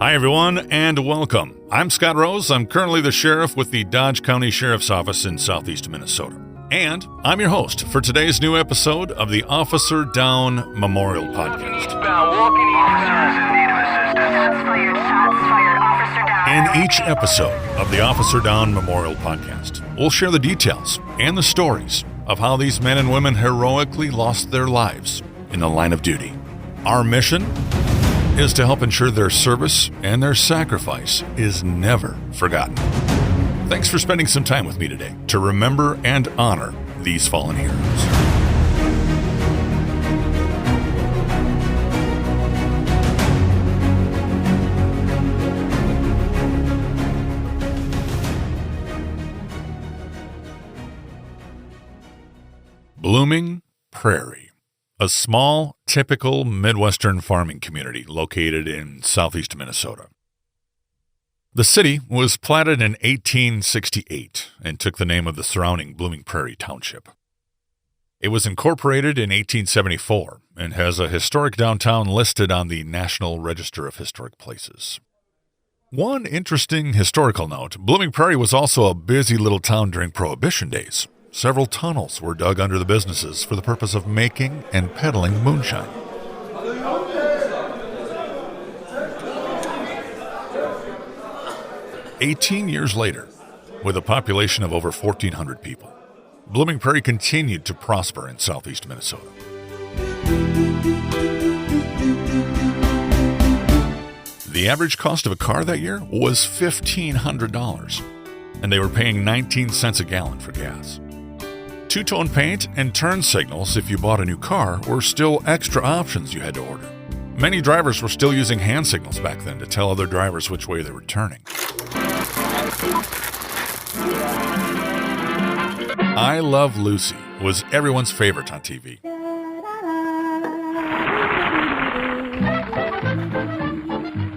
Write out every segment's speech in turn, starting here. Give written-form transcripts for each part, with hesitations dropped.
Hi, everyone, and welcome. I'm Scott Rose. I'm currently the sheriff with the Dodge County Sheriff's Office in southeast Minnesota. And I'm your host for today's new episode of the Officer Down Memorial Podcast. In each episode of the Officer Down Memorial Podcast, we'll share the details and the stories of how these men and women heroically lost their lives in the line of duty. Our mission is to help ensure their service and their sacrifice is never forgotten. Thanks for spending some time with me today to remember and honor these fallen heroes. Blooming Prairie. A small, typical Midwestern farming community located in southeast Minnesota. The city was platted in 1868 and took the name of the surrounding Blooming Prairie Township. It was incorporated in 1874 and has a historic downtown listed on the National Register of Historic Places. One interesting historical note, Blooming Prairie was also a busy little town during Prohibition days. Several tunnels were dug under the businesses for the purpose of making and peddling moonshine. "18 years later, with a population of over 1,400 people, Blooming Prairie continued to prosper in southeast Minnesota. The average cost of a car that year was $1,500, and they were paying 19 cents a gallon for gas. Two-tone paint and turn signals if you bought a new car were still extra options you had to order. Many drivers were still using hand signals back then to tell other drivers which way they were turning. I Love Lucy was everyone's favorite on TV.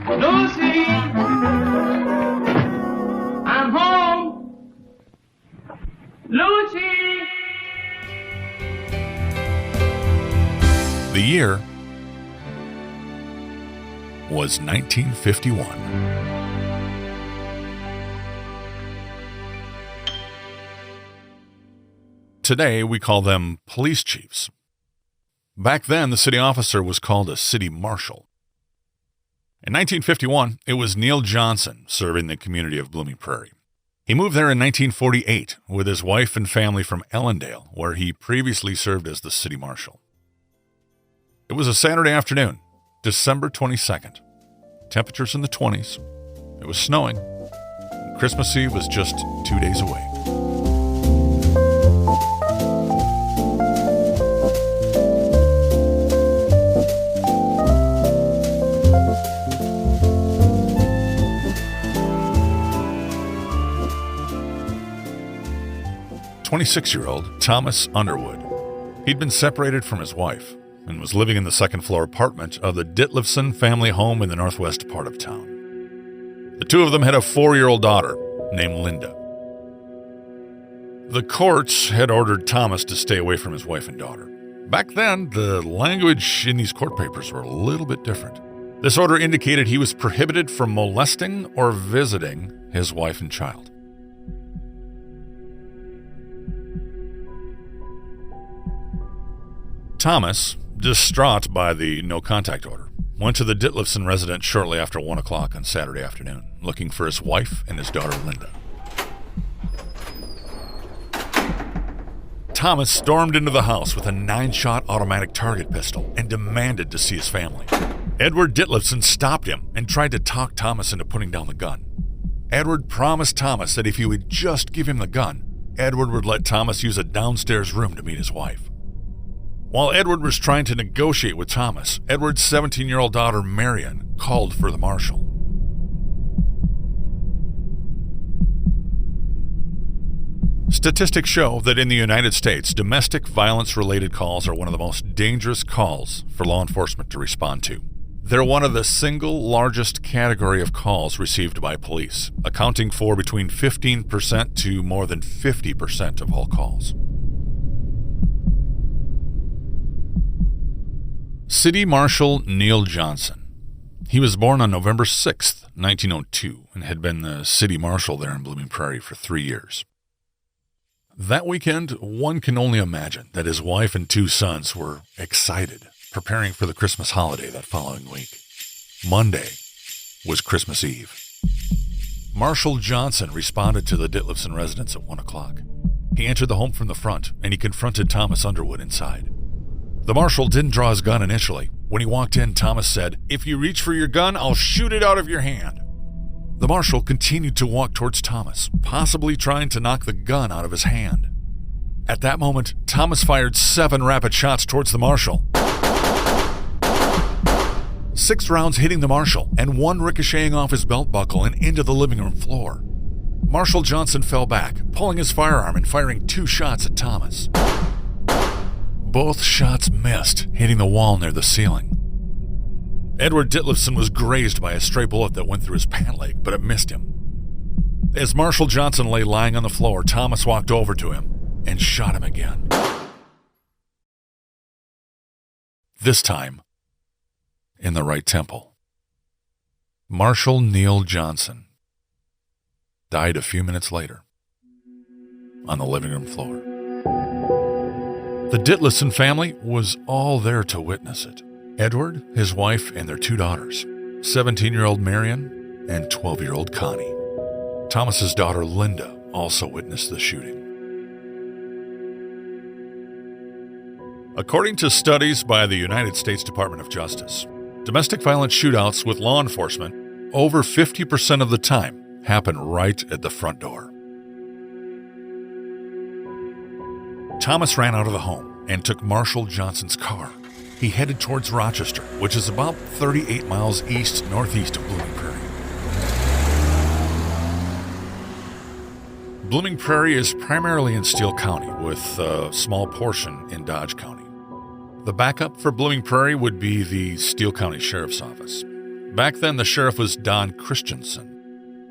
Lucy, I'm home. Lucy. The year was 1951. Today, we call them police chiefs. Back then, the city officer was called a city marshal. In 1951, it was Marshal Johnson serving the community of Blooming Prairie. He moved there in 1948 with his wife and family from Ellendale, where he previously served as the city marshal. It was a Saturday afternoon, December 22nd. Temperatures in the 20s. It was snowing. And Christmas Eve was just 2 days away. "26-year-old Thomas Underwood. He'd been separated from his wife and was living in the second-floor apartment of the Ditlevson family home in the northwest part of town. The two of them had a 4-year-old daughter named Linda. The courts had ordered Thomas to stay away from his wife and daughter. Back then, the language in these court papers were a little bit different. This order indicated he was prohibited from molesting or visiting his wife and child. Thomas, distraught by the no-contact order, went to the Ditlevson residence shortly after 1 o'clock on Saturday afternoon, looking for his wife and his daughter Linda. Thomas stormed into the house with a 9-shot automatic target pistol and demanded to see his family. Edward Ditlevson stopped him and tried to talk Thomas into putting down the gun. Edward promised Thomas that if he would just give him the gun, Edward would let Thomas use a downstairs room to meet his wife. While Edward was trying to negotiate with Thomas, Edward's 17-year-old daughter, Marion, called for the marshal. Statistics show that in the United States, domestic violence-related calls are one of the most dangerous calls for law enforcement to respond to. They're one of the single largest category of calls received by police, accounting for between 15% to more than 50% of all calls. City Marshal Marshal Johnson He was born on November 6th, 1902, and had been the city marshal there in Blooming Prairie for 3 years. That weekend, one can only imagine that his wife and 2 sons were excited, preparing for the Christmas holiday that following week. Monday was Christmas Eve. Marshal Johnson responded to the Ditlevson residence at 1 o'clock. He entered the home from the front, and he confronted Thomas Underwood inside. The marshal didn't draw his gun initially. When he walked in, Thomas said, "If you reach for your gun, I'll shoot it out of your hand." The marshal continued to walk towards Thomas, possibly trying to knock the gun out of his hand. At that moment, Thomas fired 7 rapid shots towards the marshal. 6 rounds hitting the marshal, and 1 ricocheting off his belt buckle and into the living room floor. Marshal Johnson fell back, pulling his firearm and firing 2 shots at Thomas. Both shots missed, hitting the wall near the ceiling. Edward Ditlevson was grazed by a stray bullet that went through his pant leg, but it missed him. As Marshal Johnson lay lying on the floor, Thomas walked over to him and shot him again. This time, in the right temple. Marshal Neil Johnson died a few minutes later on the living room floor. The Ditlevson family was all there to witness it. Edward, his wife, and their 2 daughters, 17-year-old Marion and 12-year-old Connie. Thomas's daughter Linda also witnessed the shooting. According to studies by the United States Department of Justice, domestic violence shootouts with law enforcement over 50% of the time happen right at the front door. Thomas ran out of the home and took Marshal Johnson's car. He headed towards Rochester, which is about 38 miles east-northeast of Blooming Prairie. Blooming Prairie is primarily in Steele County, with a small portion in Dodge County. The backup for Blooming Prairie would be the Steele County Sheriff's Office. Back then, the sheriff was Don Christensen.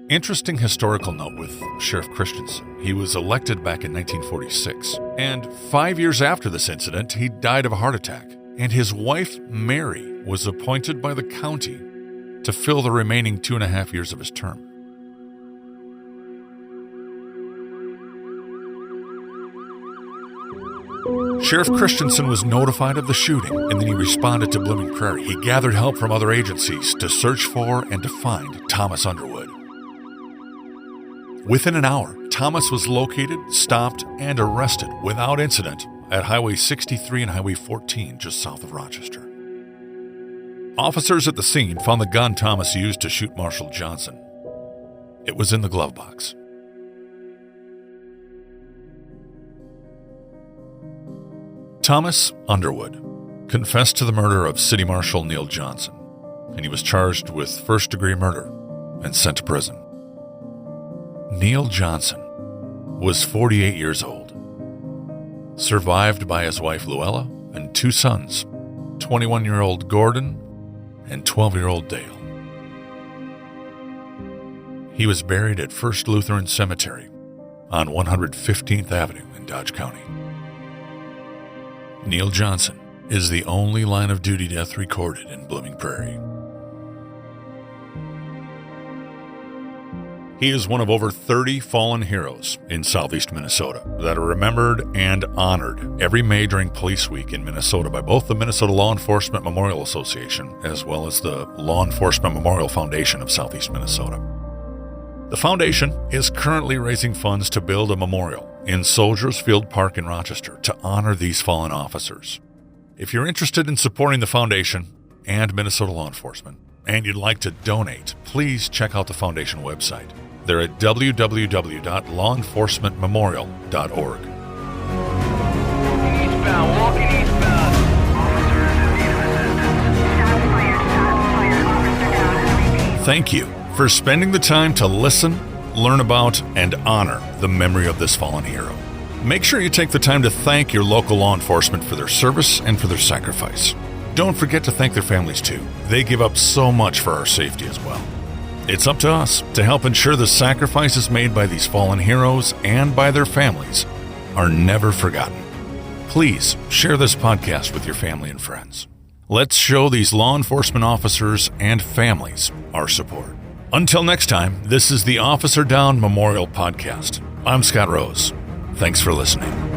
Interesting historical note with Sheriff Christensen. He was elected back in 1946, and 5 years after this incident, he died of a heart attack, and his wife, Mary, was appointed by the county to fill the remaining 2.5 years of his term. Sheriff Christensen was notified of the shooting, and then he responded to Blooming Prairie. He gathered help from other agencies to search for and to find Thomas Underwood. Within an hour, Thomas was located, stopped, and arrested without incident at Highway 63 and Highway 14 just south of Rochester. Officers at the scene found the gun Thomas used to shoot Marshal Johnson. It was in the glove box. Thomas Underwood confessed to the murder of City Marshal Neil Johnson, and he was charged with first-degree murder and sent to prison. Neil Johnson was 48 years old, survived by his wife Luella and 2 sons, 21-year-old Gordon and 12-year-old Dale. He was buried at First Lutheran Cemetery on 115th Avenue in Dodge County. Neil Johnson is the only line of duty death recorded in Blooming Prairie. He is one of over 30 fallen heroes in southeast Minnesota that are remembered and honored every May during Police Week in Minnesota by both the Minnesota Law Enforcement Memorial Association as well as the Law Enforcement Memorial Foundation of Southeast Minnesota. The foundation is currently raising funds to build a memorial in Soldiers Field Park in Rochester to honor these fallen officers. If you're interested in supporting the foundation and Minnesota law enforcement, and you'd like to donate, please check out the foundation website. They're at www.lawenforcementmemorial.org. Eastbound, walking eastbound. Thank you for spending the time to listen, learn about, and honor the memory of this fallen hero. Make sure you take the time to thank your local law enforcement for their service and for their sacrifice. Don't forget to thank their families too. They give up so much for our safety as well. It's up to us to help ensure the sacrifices made by these fallen heroes and by their families are never forgotten. Please share this podcast with your family and friends. Let's show these law enforcement officers and families our support. Until next time, this is the Officer Down Memorial Podcast. I'm Scott Rose. Thanks for listening.